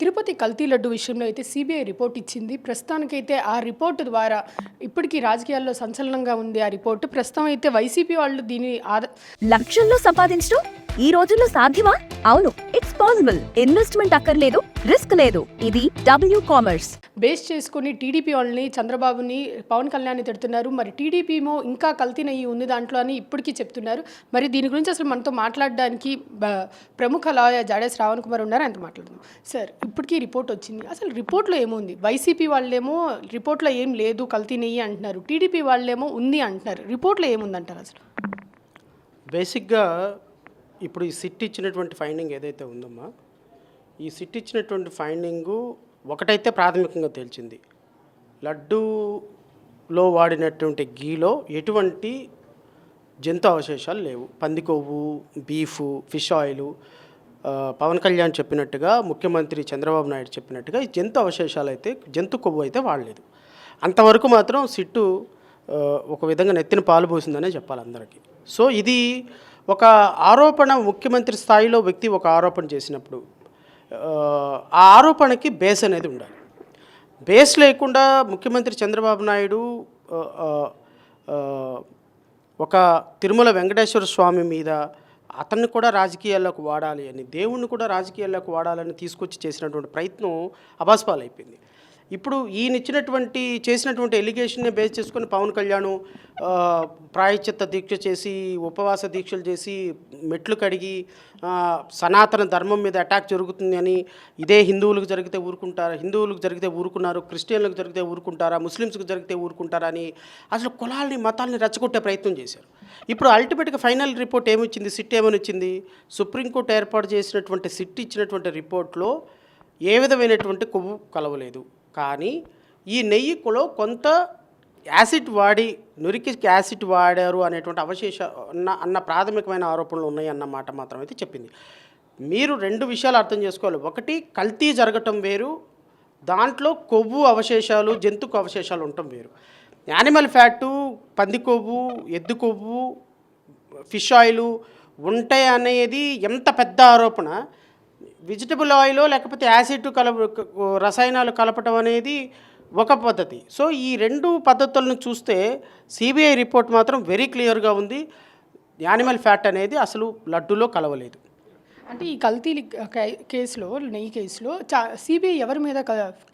తిరుపతి కల్తీ లడ్డు విషయంలో అయితే సిబిఐ రిపోర్ట్ ఇచ్చింది. ప్రస్తుతానికైతే ఆ రిపోర్ట్ ద్వారా ఇప్పటికీ రాజకీయాల్లో సంచలనంగా ఉంది ఆ రిపోర్ట్. ప్రస్తుతం అయితే వైసీపీ వాళ్ళు దీని లక్షల్లో సంపాదించడం ఈ రోజుల్లో సాధ్యమా? అవును, ఇట్స్ పాసిబుల్. ఇన్వెస్ట్మెంట్ అక్కర్లేదు, రిస్క్ లేదు. ఇది డబ్ల్యూ కామర్స్ బేస్ చేసుకుని టీడీపీ వాళ్ళని, చంద్రబాబుని, పవన్ కళ్యాణ్ని తిడుతున్నారు. మరి టీడీపీ ఏమో ఇంకా కల్తీనయ్యి ఉంది దాంట్లో అని ఇప్పటికీ చెప్తున్నారు. మరి దీని గురించి అసలు మనతో మాట్లాడడానికి ప్రముఖ లాయర్ జాడే శ్రావణ్ కుమార్ ఉన్నారు. ఆయనతో మాట్లాడుతున్నాం. సార్, ఇప్పటికీ రిపోర్ట్ వచ్చింది. అసలు రిపోర్ట్లో ఏముంది? వైసీపీ వాళ్ళేమో రిపోర్ట్లో ఏం లేదు కల్తీనయ్యి అంటున్నారు, టీడీపీ వాళ్ళేమో ఉంది అంటున్నారు. రిపోర్ట్లో ఏముందంటారు అసలు? బేసిక్గా ఇప్పుడు ఈ సిట్ ఇచ్చినటువంటి ఫైండింగ్ ఏదైతే ఉందమ్మా, ఈ సిట్ ఇచ్చినటువంటి ఫైండింగు ఒకటైతే ప్రాథమికంగా తేల్చింది. లడ్డూలో వాడినటువంటి గీలో ఎటువంటి జంతు అవశేషాలు లేవు. పంది కొవ్వు, beef, fish oil, Pawan Kalyan చెప్పినట్టుగా, ముఖ్యమంత్రి చంద్రబాబు నాయుడు చెప్పినట్టుగా ఈ జంతు అవశేషాలు అయితే, జంతు కొవ్వు అయితే వాడలేదు. అంతవరకు మాత్రం సిట్టు ఒక విధంగా నెత్తిన పాలు పోసిందనే చెప్పాలి అందరికీ. సో ఇది ఒక ఆరోపణ, ముఖ్యమంత్రి స్థాయిలో వ్యక్తి ఒక ఆరోపణ చేసినప్పుడు ఆ ఆరోపణకి బేస్ అనేది ఉండాలి. బేస్ లేకుండా ముఖ్యమంత్రి చంద్రబాబు నాయుడు ఒక తిరుమల వెంకటేశ్వర స్వామి మీద అతన్ని కూడా రాజకీయాల్లోకి వాడాలి అని, దేవుణ్ణి కూడా రాజకీయాల్లోకి వాడాలని తీసుకొచ్చి చేసినటువంటి ప్రయత్నం అబాస్పాలైపోయింది. ఇప్పుడు చేసినటువంటి ఎలిగేషన్ని బేస్ చేసుకొని పవన్ కళ్యాణ్ ప్రాయశ్చిత్త దీక్ష చేసి, ఉపవాస దీక్షలు చేసి, మెట్లు కడిగి సనాతన ధర్మం మీద అటాక్ జరుగుతుంది అని, ఇదే హిందువులకు జరిగితే ఊరుకున్నారు, క్రిస్టియన్లకు జరిగితే ఊరుకుంటారా, ముస్లిమ్స్కి జరిగితే ఊరుకుంటారా అని అసలు కులాల్ని, మతాల్ని రెచ్చగొట్టే ప్రయత్నం చేశారు. ఇప్పుడు అల్టిమేట్గా ఫైనల్ రిపోర్ట్ ఏమొచ్చింది? సిట్ ఏమని వచ్చింది? సుప్రీంకోర్టు ఏర్పాటు చేసినటువంటి సిట్ ఇచ్చినటువంటి రిపోర్ట్లో ఏ విధమైనటువంటి కొవ్వు కలవలేదు. కానీ ఈ నెయ్యిలో కొంత యాసిడ్ వాడి, న్యూరిక్ యాసిడ్ వాడారు అనేటువంటి అన్న ప్రాథమికమైన ఆరోపణలు ఉన్నాయి అన్న మాట మాత్రం అయితే చెప్పింది. మీరు రెండు విషయాలు అర్థం చేసుకోవాలి. ఒకటి, కల్తీ జరగటం వేరు, దాంట్లో కొవ్వు అవశేషాలు, జంతుకు అవశేషాలు ఉండటం వేరు. యానిమల్ ఫ్యాటు, పంది కొవ్వు, ఎద్దు కొవ్వు, ఫిష్ ఆయిల్ ఉంటాయి అనేది ఎంత పెద్ద ఆరోపణ. వెజిటబుల్ ఆయిల్ లేకపోతే యాసిడ్ రసాయనాలు కలపటం అనేది ఒక పద్ధతి. సో ఈ రెండు పద్ధతులను చూస్తే సిబిఐ రిపోర్ట్ మాత్రం వెరీ క్లియర్గా ఉంది. యానిమల్ ఫ్యాట్ అనేది అసలు లడ్డూలో కలవలేదు. అంటే ఈ కల్తీ కేసులో, నెయ్యి కేసులో సిబిఐ ఎవరి మీద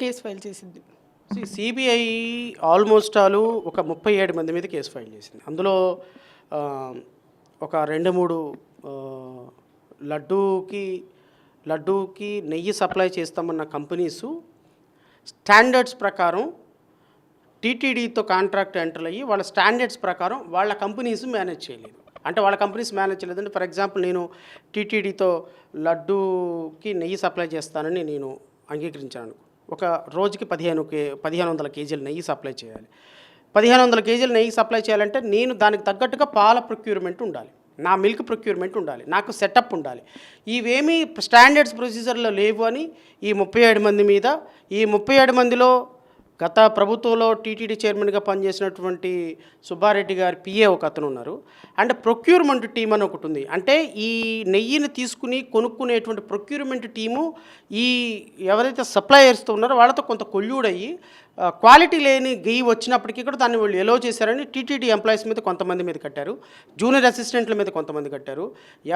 కేసు ఫైల్ చేసింది? సిబిఐ ఆల్మోస్ట్ ఒక 37 మంది మీద కేసు ఫైల్ చేసింది. అందులో ఒక 2-3 లడ్డూకి నెయ్యి సప్లై చేస్తామన్న కంపెనీసు స్టాండర్డ్స్ ప్రకారం టీటీడీతో కాంట్రాక్ట్ ఎంటర్ అయ్యి వాళ్ళ స్టాండర్డ్స్ ప్రకారం వాళ్ళ కంపెనీస్ మేనేజ్ చేయలేదు. అంటే వాళ్ళ కంపెనీస్ మేనేజ్ చేయలేదంటే, ఫర్ ఎగ్జాంపుల్ నేను టీటీడీతో లడ్డూకి నెయ్యి సప్లై చేస్తానని నేను అంగీకరించాను. ఒక రోజుకి 1500 కేజీల నెయ్యి సప్లై చేయాలి. 1500 కేజీల నెయ్యి సప్లై చేయాలంటే నేను దానికి తగ్గట్టుగా పాల ప్రొక్యూర్మెంట్ ఉండాలి, నా మిల్క్ ప్రొక్యూర్మెంట్ ఉండాలి, నాకు సెటప్ ఉండాలి. ఇవేమీ స్టాండర్డ్స్ ప్రొసీజర్లో లేవు అని ఈ 37 మంది మీద, ఈ 37 మందిలో గత ప్రభుత్వంలో టీటీడీ చైర్మన్గా పనిచేసినటువంటి సుబ్బారెడ్డి గారి పిఏ ఒక అతను ఉన్నారు. అండ్ ప్రొక్యూర్మెంట్ టీం అని ఒకటి ఉంది. అంటే ఈ నెయ్యిని తీసుకుని కొనుక్కునేటువంటి ప్రొక్యూర్మెంట్ టీము ఈ ఎవరైతే సప్లయర్స్తో ఉన్నారో వాళ్ళతో కొంత కొల్యూడయ్యి క్వాలిటీ లేని గెయ్యి వచ్చినప్పటికీ కూడా దాన్ని వాళ్ళు ఎలో చేశారని టీటీడీ ఎంప్లాయీస్ మీద కొంతమంది మీద కట్టారు, జూనియర్ అసిస్టెంట్ల మీద కొంతమంది కట్టారు.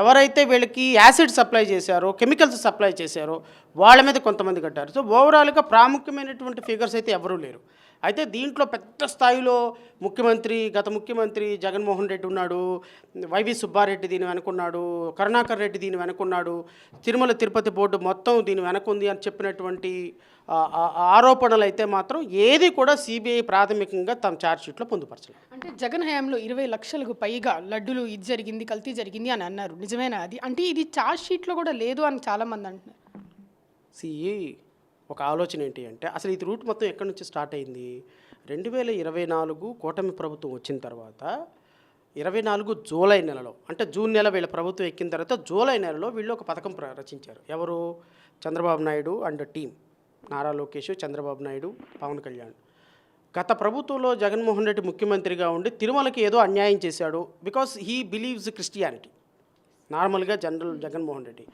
ఎవరైతే వీళ్ళకి యాసిడ్ సప్లై చేశారో, కెమికల్స్ సప్లై చేశారో వాళ్ళ మీద కొంతమంది కట్టారు. సో ఓవరాల్గా ప్రాముఖ్యమైనటువంటి ఫిగర్స్ అయితే ఎవరూ లేరు. అయితే దీంట్లో పెద్ద స్థాయిలో గత ముఖ్యమంత్రి జగన్మోహన్ రెడ్డి ఉన్నాడు, వైవి సుబ్బారెడ్డి దీని వెనుకున్నాడు, కరుణాకర్ రెడ్డి దీని వెనుకున్నాడు, తిరుమల తిరుపతి బోర్డు మొత్తం దీని వెనకుంది అని చెప్పినటువంటి ఆరోపణలు అయితే మాత్రం ఏది కూడా సిబిఐ ప్రాథమికంగా తమ ఛార్జ్షీట్లో పొందుపరచలేదు. అంటే జగన్ హయాంలో 20 లక్షలకు పైగా లడ్డులు ఇది జరిగింది, కల్తీ జరిగింది అని అన్నారు. నిజమేనా అది? అంటే ఇది ఛార్జ్షీట్లో కూడా లేదు అని చాలామంది అంటున్నారు. ఒక ఆలోచన ఏంటి అంటే, అసలు ఈ రూట్ మొత్తం ఎక్కడి నుంచి స్టార్ట్ అయింది? 2024 కూటమి ప్రభుత్వం వచ్చిన తర్వాత 24 జూలై నెలలో, అంటే జూన్ నెల వీళ్ళ ప్రభుత్వం ఎక్కిన తర్వాత జూలై నెలలో వీళ్ళు ఒక పథకం రచించారు. ఎవరు? Chandrababu Naidu and team, Nara Lokesh, Chandrababu Naidu, Pawan Kalyan. గత ప్రభుత్వంలో జగన్మోహన్ రెడ్డి ముఖ్యమంత్రిగా ఉండి తిరుమలకి ఏదో అన్యాయం చేశాడు, బికాస్ హీ బిలీవ్స్ క్రిస్టియానిటీ. నార్మల్గా జనరల్ జగన్మోహన్ రెడ్డి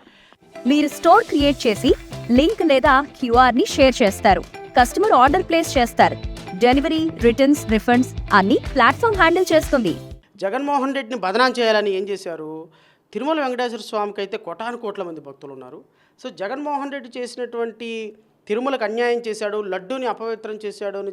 మీరు స్టోర్ క్రియేట్ చేసి లింక్ లేదా క్యూఆర్ ని షేర్ చేస్తారు. కస్టమర్ ఆర్డర్ ప్లేస్ చేస్తారు. డెలివరీ, రిటర్న్స్, రిఫండ్స్ అన్ని ప్లాట్ఫామ్ హ్యాండిల్ చేస్తుంది. జగన్మోహన్ రెడ్డిని బదనాం చేయాలని ఏం చేశారు? తిరుమల వెంకటేశ్వర స్వామికి అయితే కోటాను కోట్ల మంది భక్తులు ఉన్నారు. సో జగన్మోహన్ రెడ్డి చేసినటువంటి తిరుమలకు అన్యాయం చేశాడు, లడ్డూని అపవిత్రం చేశాడు అని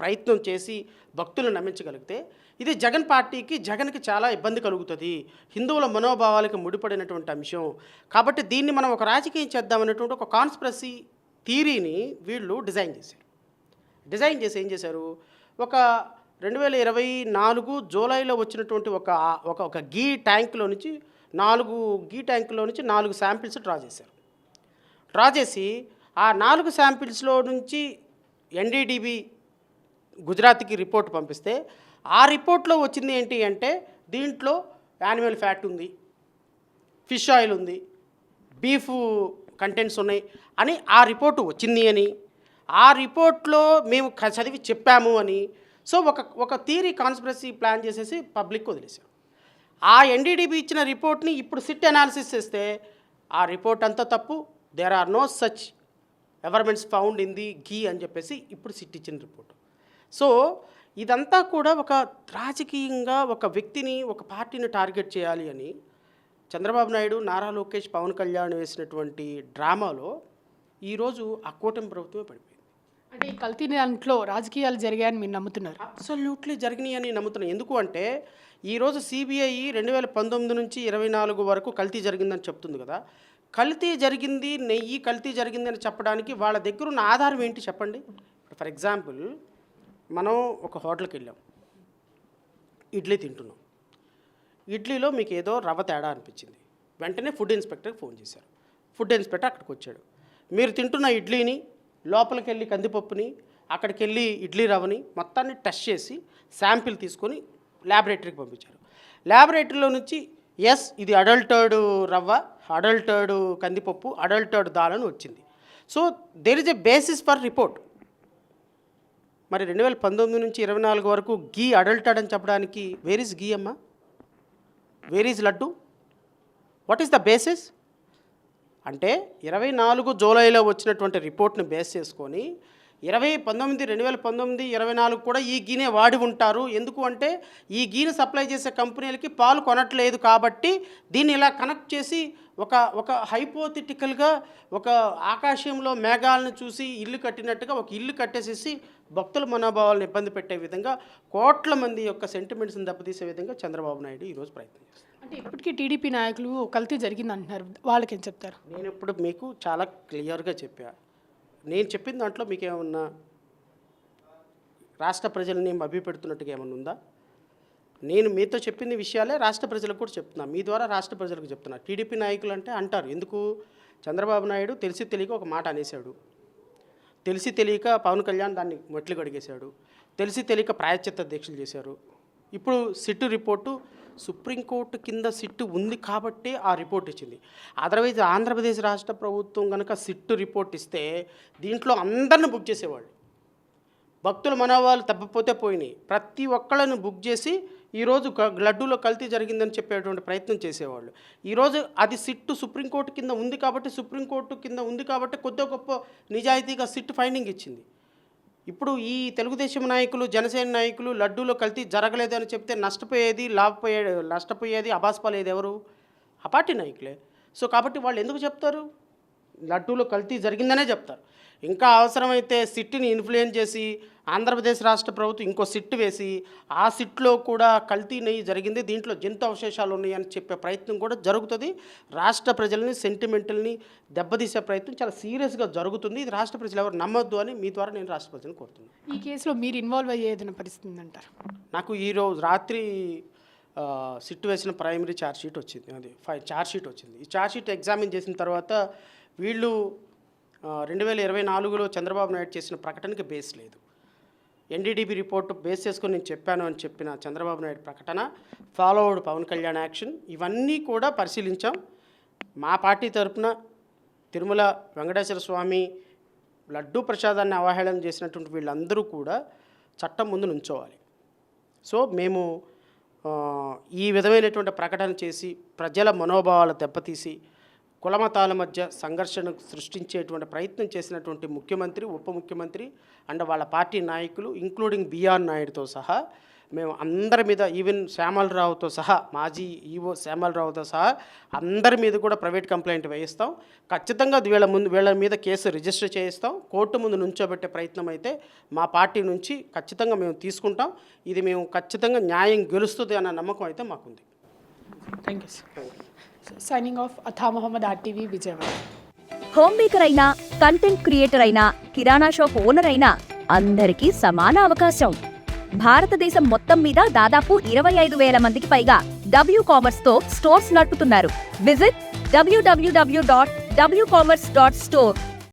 ప్రయత్నం చేసి భక్తులను నమ్మించగలిగితే ఇది జగన్ పార్టీకి, జగన్కి చాలా ఇబ్బంది కలుగుతుంది. హిందువుల మనోభావాలకు ముడిపడినటువంటి అంశం కాబట్టి దీన్ని మనం ఒక రాజకీయం చేద్దామనేటువంటి ఒక కాన్స్పిరసీ థీరీని వీళ్ళు డిజైన్ చేసి ఏం చేశారు? ఒక 2024 జూలైలో వచ్చినటువంటి ఒక గీ ట్యాంకులో నుంచి 4 శాంపిల్స్ డ్రా చేసి ఆ 4 శాంపిల్స్లో నుంచి ఎన్డీడీబీ గుజరాత్కి రిపోర్ట్ పంపిస్తే ఆ రిపోర్ట్లో వచ్చింది ఏంటి అంటే దీంట్లో యానిమల్ ఫ్యాట్ ఉంది, ఫిష్ ఆయిల్ ఉంది, బీఫ్ కంటెంట్స్ ఉన్నాయి అని ఆ రిపోర్టు వచ్చింది అని, ఆ రిపోర్ట్లో మేము చదివి చెప్పాము అని. సో ఒక థియరీ కాన్స్పిరసీ ప్లాన్ చేసేసి పబ్లిక్ వదిలేశారు. ఆ ఎన్డీడీబీ ఇచ్చిన రిపోర్ట్ని ఇప్పుడు సిట్ అనాలిసిస్ చేస్తే ఆ రిపోర్ట్ అంతా తప్పు, there are no such averments found in the ghee అని చెప్పేసి ఇప్పుడు సిట్ ఇచ్చిన రిపోర్ట్. సో ఇదంతా కూడా ఒక రాజకీయంగా ఒక వ్యక్తిని, ఒక పార్టీని టార్గెట్ చేయాలి అని చంద్రబాబు నాయుడు, నారా లోకేష్, పవన్ కళ్యాణ్ వేసినటువంటి డ్రామాలో ఈరోజు ఆ కూటమి ప్రభుత్వమే పడిపోయింది. అంటే ఈ కల్తీ దాంట్లో రాజకీయాలు జరిగాయని మీరు నమ్ముతున్నారు? అబ్సల్యూట్లీ జరిగినాయి అని నమ్ముతున్నాను. ఎందుకు అంటే ఈరోజు సిబిఐ 2019 నుంచి 24 వరకు కల్తీ జరిగిందని చెప్తుంది కదా. కల్తీ జరిగింది, నెయ్యి కల్తీ జరిగింది అని చెప్పడానికి వాళ్ళ దగ్గర ఉన్న ఆధారం ఏంటి చెప్పండి. ఫర్ ఎగ్జాంపుల్, మనం ఒక హోటల్కి వెళ్ళాం, ఇడ్లీ తింటున్నాం. ఇడ్లీలో మీకు ఏదో రవ్వ తేడా అనిపించింది. వెంటనే ఫుడ్ ఇన్స్పెక్టర్కి ఫోన్ చేశారు. ఫుడ్ ఇన్స్పెక్టర్ అక్కడికి వచ్చాడు. మీరు తింటున్న ఇడ్లీని, లోపలికి వెళ్ళి కందిపప్పుని, అక్కడికి వెళ్ళి ఇడ్లీ రవ్వని మొత్తాన్ని టెస్ట్ చేసి శాంపిల్ తీసుకొని ల్యాబొరేటరీకి పంపించారు. ల్యాబొరేటరీలో నుంచి ఎస్ ఇది అడల్టర్డ్ రవ్వ, అడల్టర్డ్ కందిపప్పు, అడల్టర్డ్ దాల్ అని వచ్చింది. So there is a basis for report. మరి 2019 నుంచి 24 వరకు గీ అడల్టర్డ్ అని చెప్పడానికి వేర్ ఈజ్ గీ అమ్మా, where is laddu, what is the basis? అంటే 24 జూలైలో వచ్చినటువంటి రిపోర్ట్ని బేస్ చేసుకొని 2019, 24 కూడా ఈ గీనే వాడి ఉంటారు. ఎందుకు అంటే ఈ గీని సప్లై చేసే కంపెనీలకి పాలు కొనట్లేదు కాబట్టి దీన్ని ఇలా కనెక్ట్ చేసి ఒక హైపోథెటికల్గా ఒక ఆకాశంలో మేఘాలను చూసి ఇల్లు కట్టినట్టుగా ఒక ఇల్లు కట్టేసేసి భక్తుల మనోభావాలను ఇబ్బంది పెట్టే విధంగా, కోట్ల మంది యొక్క సెంటిమెంట్స్ని దెబ్బతీసే విధంగా చంద్రబాబు నాయుడు ఈరోజు ప్రయత్నం చేస్తారు. అంటే ఇప్పటికీ టీడీపీ నాయకులు కల్తీ జరిగింది అంటున్నారు, వాళ్ళకి ఏం చెప్తారు? నేను ఇప్పుడు మీకు చాలా క్లియర్గా చెప్పా. నేను చెప్పిన దాంట్లో మీకు ఏమన్నా రాష్ట్ర ప్రజల్ని మభ్యపెడుతున్నట్టుగా ఏమన్నా ఉందా? నేను మీతో చెప్పిన విషయాలే రాష్ట్ర ప్రజలకు కూడా చెప్తున్నా, మీ ద్వారా రాష్ట్ర ప్రజలకు చెప్తున్నా. టీడీపీ నాయకులు అంటే అంటారు, ఎందుకు చంద్రబాబు నాయుడు తెలిసి తెలియక ఒక మాట అనేశాడు, తెలిసి తెలియక పవన్ కళ్యాణ్ దాన్ని మొట్లు కడిగేశాడు, తెలిసి తెలియక ప్రాయశ్చిత్త దీక్షలు చేశారు. ఇప్పుడు సిట్టు రిపోర్టు సుప్రీంకోర్టు కింద సిట్టు ఉంది కాబట్టి ఆ రిపోర్ట్ ఇచ్చింది. అదర్వైజ్ ఆంధ్రప్రదేశ్ రాష్ట్ర ప్రభుత్వం కనుక సిట్టు రిపోర్ట్ ఇస్తే దీంట్లో అందరిని బుక్ చేసేవాళ్ళు. భక్తుల మనోభావాలు తప్పపోతే పోయినాయి, ప్రతి ఒక్కళ్ళని బుక్ చేసి ఈరోజు లడ్డూలో కల్తీ జరిగిందని చెప్పేటువంటి ప్రయత్నం చేసేవాళ్ళు. ఈరోజు అది సిట్టు సుప్రీంకోర్టు కింద ఉంది కాబట్టి కొద్ది గొప్ప నిజాయితీగా సిట్టు ఫైండింగ్ ఇచ్చింది. ఇప్పుడు ఈ తెలుగుదేశం నాయకులు, జనసేన నాయకులు లడ్డూలో కల్తీ జరగలేదు అని చెప్తే నష్టపోయేది అబాస్పాలేది ఎవరు? ఆ పార్టీ నాయకులే. సో కాబట్టి వాళ్ళు ఎందుకు చెప్తారు? లడ్డూలో కల్తీ జరిగిందనే చెప్తారు. ఇంకా అవసరమైతే సిట్ని ఇన్ఫ్లుయెన్స్ చేసి ఆంధ్రప్రదేశ్ రాష్ట్ర ప్రభుత్వం ఇంకో సిట్టు వేసి ఆ సిట్లో కూడా కల్తీ నెయ్యి జరిగింది, దీంట్లో జంతు అవశేషాలు ఉన్నాయని చెప్పే ప్రయత్నం కూడా జరుగుతుంది. రాష్ట్ర ప్రజల్ని, సెంటిమెంటల్ని దెబ్బతీసే ప్రయత్నం చాలా సీరియస్గా జరుగుతుంది. ఇది రాష్ట్ర ప్రజలు ఎవరు నమ్మొద్దు అని మీ ద్వారా నేను రాష్ట్ర ప్రజలను కోరుతున్నాను. ఈ కేసులో మీరు ఇన్వాల్వ్ అయ్యేదన్న పరిస్థితి అంటారు? నాకు ఈరోజు రాత్రి సిట్టు వేసిన ప్రైమరీ ఛార్జ్షీట్ వచ్చింది, అది ఛార్జ్షీట్ వచ్చింది. ఈ ఛార్జ్షీట్ ఎగ్జామిన్ చేసిన తర్వాత వీళ్ళు 2024లో చంద్రబాబు నాయుడు చేసిన ప్రకటనకి బేస్ లేదు. ఎన్డీడీబీ రిపోర్టు బేస్ చేసుకొని నేను చెప్పాను అని చెప్పిన చంద్రబాబు నాయుడు ప్రకటన, ఫాలోవర్డ్ పవన్ కళ్యాణ్ యాక్షన్, ఇవన్నీ కూడా పరిశీలించాం. మా పార్టీ తరఫున తిరుమల వెంకటేశ్వర స్వామి లడ్డూ ప్రసాదాన్ని అవహేళన చేసినటువంటి వీళ్ళందరూ కూడా చట్టం ముందు నుంచోవాలి. సో మేము ఈ విధమైనటువంటి ప్రకటన చేసి ప్రజల మనోభావాలు దెబ్బతీసి కులమతాల మధ్య సంఘర్షణ సృష్టించేటువంటి ప్రయత్నం చేసినటువంటి ముఖ్యమంత్రి, ఉప ముఖ్యమంత్రి అండ్ వాళ్ళ పార్టీ నాయకులు ఇంక్లూడింగ్ బిఆర్ నాయుడుతో సహా మేము అందరి మీద, ఈవెన్ శ్యామలరావుతో సహా, మాజీ ఈవో శ్యామలరావుతో సహా అందరి మీద కూడా ప్రైవేట్ కంప్లైంట్ వేయిస్తాం. ఖచ్చితంగా వీళ్ళ మీద కేసు రిజిస్టర్ చేయిస్తాం. కోర్టు ముందు నుంచోబెట్టే ప్రయత్నం అయితే మా పార్టీ నుంచి ఖచ్చితంగా మేము తీసుకుంటాం. ఇది మేము ఖచ్చితంగా న్యాయం గెలుస్తుంది అన్న నమ్మకం అయితే మాకుంది. Thank you sir. Signing off Atha Mohammed, RTV, Vijayawada. Home maker అయినా, కంటెంట్ క్రియేటర్ అయినా, కిరాణా షాప్ ఓనర్ అయినా అందరికీ సమాన అవకాశం. భారతదేశం మొత్తం మీద దాదాపు 25,000 మందికి పైగా WCommerce తో స్టోర్స్ నడుపుతున్నారు. Visit www.wcommerce.store